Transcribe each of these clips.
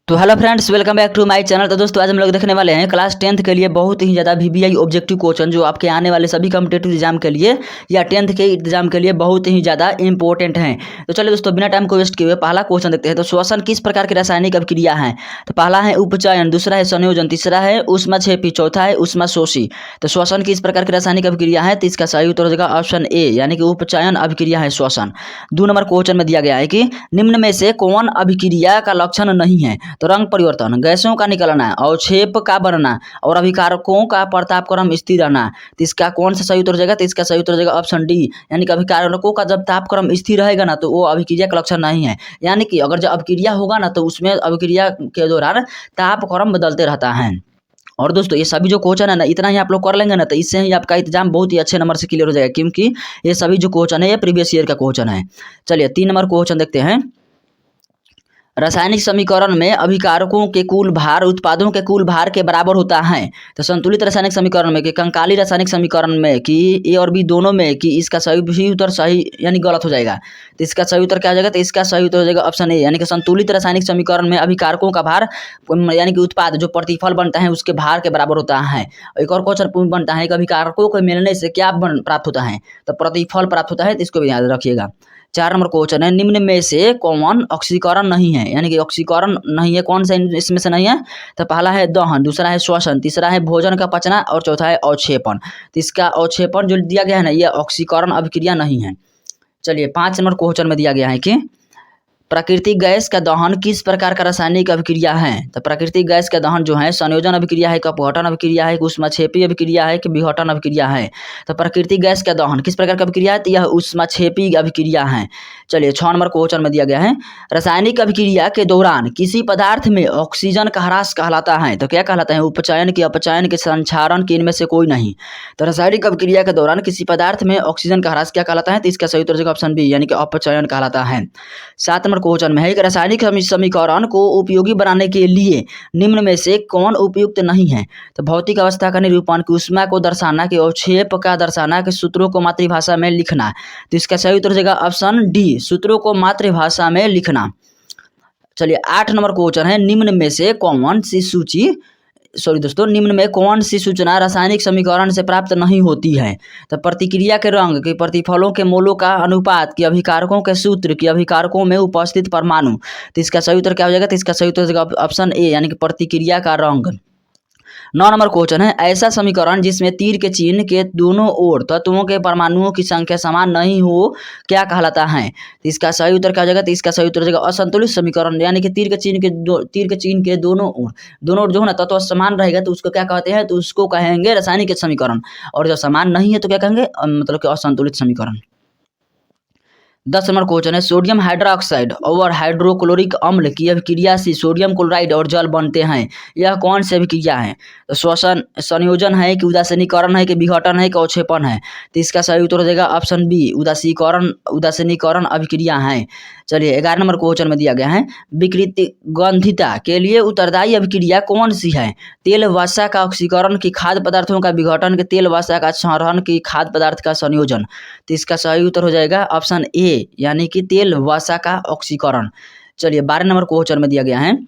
तो hello friends, welcome back to my channel. तो दोस्तों आज हम लोग देखने वाले हैं क्लास 10th के लिए बहुत ही ज़्यादा वीबीआई ऑब्जेक्टिव क्वेश्चन जो आपके आने वाले सभी कॉम्पिटेटिव एग्जाम के लिए या 10th के एग्जाम के लिए बहुत ही ज़्यादा इंपॉर्टेंट हैं। तो चलिए दोस्तों बिना टाइम को वेस्ट किए हुए पहला क्वेश्चन देखते हैं। तो श्वसन किस प्रकार की रासायनिक अभिक्रिया है? तो पहला है उपचयन, दूसरा है संयोजन, तीसरा है ऊष्माक्षेपी, चौथा है ऊष्माशोषी। तो श्वसन किस प्रकार की रासायनिक अभिक्रिया है? तो इसका सही उत्तर हो जाएगा ऑप्शन ए यानी कि उपचयन अभिक्रिया है श्वसन। 2 नंबर क्वेश्चन में दिया गया है कि निम्न में से कौन अभिक्रिया का लक्षण नहीं है? तो रंग परिवर्तन, गैसों का निकलना, अवक्षेप का बनना और अभिकारकों का प्रतापक्रम स्थिर रहना। तो इसका कौन सा सही उत्तर हो जाएगा? तो इसका सही उत्तर हो जाएगा ऑप्शन डी यानी कि अभिकारकों का जब तापक्रम स्थिर रहेगा ना तो वो अभिक्रिया का लक्षण नहीं है। यानी कि अगर जब अभिक्रिया होगा ना तो उसमें अभिक्रिया के दौरान तापक्रम बदलते रहता है। और दोस्तों ये सभी जो क्वेश्चन है ना इतना ही आप लोग कर लेंगे ना तो इससे ही आपका एग्जाम बहुत ही अच्छे नंबर से क्लियर हो जाएगा, क्योंकि ये सभी जो क्वेश्चन है ये प्रीवियस ईयर का क्वेश्चन है। चलिए 3 नंबर क्वेश्चन देखते हैं। रासायनिक समीकरण में अभिकारकों के कुल भार उत्पादों के कुल भार के बराबर होता है। तो संतुलित रासायनिक समीकरण में कि कंकाली रासायनिक समीकरण में कि ए और बी दोनों में कि इसका सही उत्तर सही यानी गलत हो जाएगा। तो इसका सही उत्तर क्या हो जाएगा? तो इसका सही उत्तर हो जाएगा ऑप्शन ए यानी कि संतुलित रासायनिक समीकरण में अभिकारकों का भार यानी कि उत्पाद जो प्रतिफल बनता है उसके भार के बराबर होता है। एक और क्वेश्चन बनता है कि अभिकारकों को मिलने से क्या प्राप्त होता है? तो प्रतिफल प्राप्त होता है। तो इसको भी याद रखिएगा। 4 नंबर क्वेश्चन है निम्न में से कौन ऑक्सीकरण नहीं है? यानी कि ऑक्सीकरण नहीं है, कौन सा इसमें से नहीं है? तो पहला है दहन, दूसरा है श्वसन, तीसरा है भोजन का पचना और चौथा है अवक्षेपण। तो इसका अवक्षेपण जो दिया गया है ना ये ऑक्सीकरण अभिक्रिया नहीं है। चलिए 5 नंबर क्वेश्चन में दिया गया है कि प्राकृतिक गैस का दहन किस प्रकार का रासायनिक अभिक्रिया है? तो प्राकृतिक गैस का दहन जो है संयोजन अभिक्रिया है, अपघटन अभिक्रिया है, ऊष्माक्षेपी अभिक्रिया है कि विघटन अभिक्रिया है? तो प्राकृतिक गैस का दहन किस प्रकार का अभिक्रिया है? तो यह ऊष्माक्षेपी अभिक्रिया है। चलिए 6 नंबर क्वेश्चन में दिया गया है रासायनिक अभिक्रिया के दौरान किसी पदार्थ में ऑक्सीजन का ह्रास कहलाता है। तो क्या कहलाता है? उपचयन की, अपचयन के, संक्षारण की, इनमें से कोई नहीं। तो रासायनिक अभिक्रिया के दौरान किसी पदार्थ में ऑक्सीजन का ह्रास क्या कहलाता है? तो इसका सही उत्तर ऑप्शन बी यानी कि अपचयन कहलाता है। 7 नंबर क्वेश्चन में है कि रासायनिक समीकरण को उपयोगी बनाने के लिए निम्न में से कौन उपयुक्त नहीं है? तो भौतिक अवस्था का निरूपण, कि ऊष्मा को दर्शाना, कि अवक्षेप का दर्शाना, कि सूत्रों को मातृभाषा में लिखना। तो इसका सही उत्तर हो जाएगा ऑप्शन डी सूत्रों को मातृभाषा में लिखना। चलिए 8 नंबर क्वेश्चन है निम्न में से कौन सी सूची निम्न में कौन सी सूचना रासायनिक समीकरण से प्राप्त नहीं होती है? तो प्रतिक्रिया के रंग, के प्रतिफलों के मोलों का अनुपात, की अभिकारकों के सूत्र, की अभिकारकों में उपस्थित परमाणु। तो इसका सही उत्तर क्या हो जाएगा? तो इसका सही उत्तर हो जाएगा ऑप्शन ए यानी कि प्रतिक्रिया का रंग। 9 नंबर क्वेश्चन है ऐसा समीकरण जिसमें तीर के चिन्ह के दोनों ओर तत्वों के परमाणुओं की संख्या समान नहीं हो क्या कहलाता है? तो इसका सही उत्तर क्या हो जाएगा? तो इसका सही उत्तर हो जाएगा असंतुलित समीकरण, यानी कि तीर के चिन्ह के दोनों ओर जो है ना तत्व समान रहेगा तो उसको क्या कहते हैं? तो उसको कहेंगे रासायनिक समीकरण। और जब समान नहीं है तो क्या कहेंगे? मतलब कि असंतुलित समीकरण। 10 नंबर क्वेश्चन है सोडियम हाइड्रोक्साइड और हाइड्रोक्लोरिक अम्ल की अभिक्रिया से सोडियम क्लोराइड और जल बनते हैं। यह कौन सी अभिक्रिया है? तो श्वसन, संयोजन है, कि उदासीनीकरण है, कि विघटन है, कि अवक्षेपण है? तो इसका सही उत्तर हो जाएगा ऑप्शन बी उदासीनीकरण अभिक्रिया है। चलिए 11 नंबर क्वेश्चन में दिया गया है विकृति गंधिता के लिए उत्तरदायी अभिक्रिया कौन सी है? तेल वसा का ऑक्सीकरण, की खाद्य पदार्थों का विघटन, के तेल वसा का संहरण, की खाद्य पदार्थ का संयोजन? तो इसका सही उत्तर हो जाएगा ऑप्शन ए यानी कि तेल वसा का ऑक्सीकरण। चलिए 12 नंबर क्वेश्चन में दिया गया है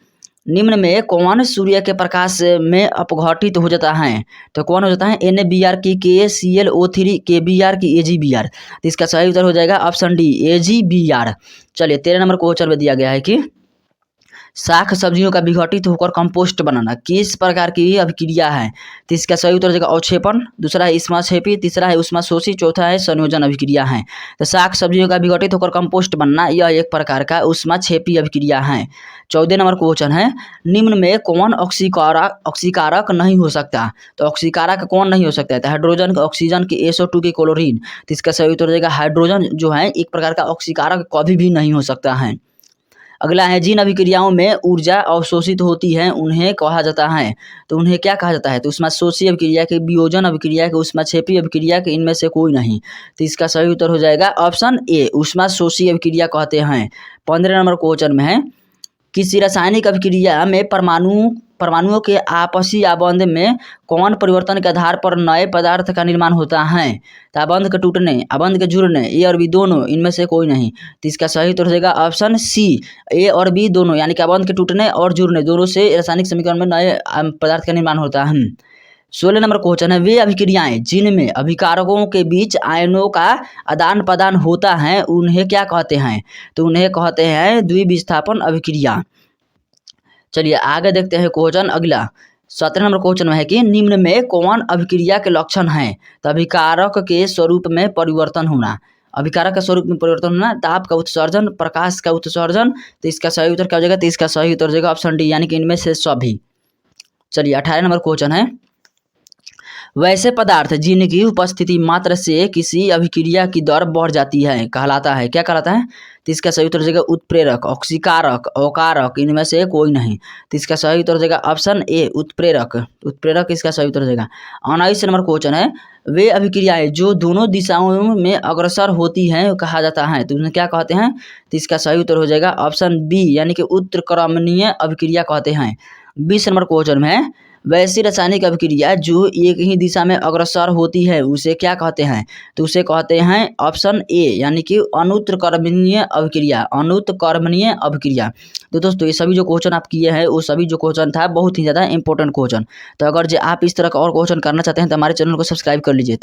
निम्न में कौन सूर्य के प्रकाश में अपघटित हो जाता है? तो कौन हो जाता है? NaBr की KClO3 KBr की AgBr। तो इसका सही उत्तर हो जाएगा ऑप्शन डी AgBr। चलिए 13 नंबर क्वेश्चन में दिया गया है कि शाक सब्जियों का विघटित होकर कंपोस्ट बनाना किस प्रकार की अभिक्रिया है? तो इसका सही उत्तर हो जाएगा अवक्षेपण, दूसरा है ऊष्माक्षेपी, तीसरा है ऊष्माशोषी, चौथा है संयोजन अभिक्रिया है। तो शाक सब्जियों का विघटित होकर कंपोस्ट बनना यह एक प्रकार का ऊष्माक्षेपी अभिक्रिया है। 14 नंबर क्वेश्चन है निम्न में कौन ऑक्सीकारक नहीं हो सकता? तो ऑक्सीकारक कौन नहीं हो सकता है? तो हाइड्रोजन, ऑक्सीजन, की SO2, की क्लोरीन। तो इसका सही उत्तर हो जाएगा हाइड्रोजन जो है एक प्रकार का ऑक्सीकारक कभी भी नहीं हो सकता है। अगला है जिन अभिक्रियाओं में ऊर्जा अवशोषित होती है उन्हें कहा जाता है। तो उन्हें क्या कहा जाता है? तो ऊष्माशोषी अभिक्रिया, के वियोजन अभिक्रिया, के ऊष्माक्षेपी अभिक्रिया, के इनमें से कोई नहीं। तो इसका सही उत्तर हो जाएगा ऑप्शन ए ऊष्माशोषी अभिक्रिया कहते हैं। 15 नंबर क्वेश्चन में है किसी रासायनिक अभिक्रिया में परमाणु परमाणुओं के आपसी आबंध में कौन परिवर्तन के आधार पर नए पदार्थ का निर्माण होता है? तो आबंध के टूटने, आबंध के जुड़ने, ए और बी दोनों, इनमें से कोई नहीं। तो इसका सही उत्तर हो जाएगा ऑप्शन सी, ए और बी दोनों, यानी कि आबंध के टूटने और जुड़ने दोनों से रासायनिक समीकरण में नए पदार्थ का निर्माण होता है। 16 नंबर क्वेश्चन है, वे अभिक्रियाएं जिनमें अभिकारकों के बीच आयनों का आदान प्रदान होता है उन्हें क्या कहते हैं? तो उन्हें कहते हैं द्विविस्थापन अभिक्रिया। चलिए आगे देखते हैं क्वेश्चन अगला। 17 नंबर क्वेश्चन में है कि निम्न में कौन अभिक्रिया के लक्षण हैं? तो अभिकारक के स्वरूप में परिवर्तन होना, अभिकारक के स्वरूप में परिवर्तन होना, ताप का उत्सर्जन, प्रकाश का उत्सर्जन। तो इसका सही उत्तर क्या हो जाएगा? तो इसका सही उत्तर हो जाएगा ऑप्शन डी, यानी कि इनमें से सभी। चलिए 18 नंबर क्वेश्चन है, वैसे पदार्थ जिनकी उपस्थिति मात्र से किसी अभिक्रिया की दर बढ़ जाती है कहलाता है, क्या कहलाता है? तो इसका सही उत्तर हो जाएगा उत्प्रेरक, ऑक्सीकारक, अवकारक, इनमें से कोई नहीं। तो इसका सही उत्तर हो जाएगा ऑप्शन ए, उत्प्रेरक, उत्प्रेरक इसका सही उत्तर हो जाएगा। 19 नंबर क्वेश्चन है, वे अभिक्रियाएं जो दोनों दिशाओं में अग्रसर होती हैं कहा जाता है, तो उन्हें क्या कहते हैं? तो इसका सही उत्तर हो जाएगा ऑप्शन बी, यानी कि उत्क्रमणीय अभिक्रिया कहते हैं। 20 नंबर क्वेश्चन में है, वैसी रासायनिक अभिक्रिया जो एक ही दिशा में अग्रसर होती है उसे क्या कहते हैं? तो उसे कहते हैं ऑप्शन ए, यानी कि अनुत्क्रमणीय अभिक्रिया, अनुत्क्रमणीय अभिक्रिया। तो दोस्तों ये सभी जो क्वेश्चन आप किए हैं वो सभी जो क्वेश्चन था बहुत ही ज़्यादा इंपॉर्टेंट क्वेश्चन। तो अगर जो आप इस तरह का और क्वेश्चन करना चाहते हैं तो हमारे चैनल को सब्सक्राइब कर लीजिए।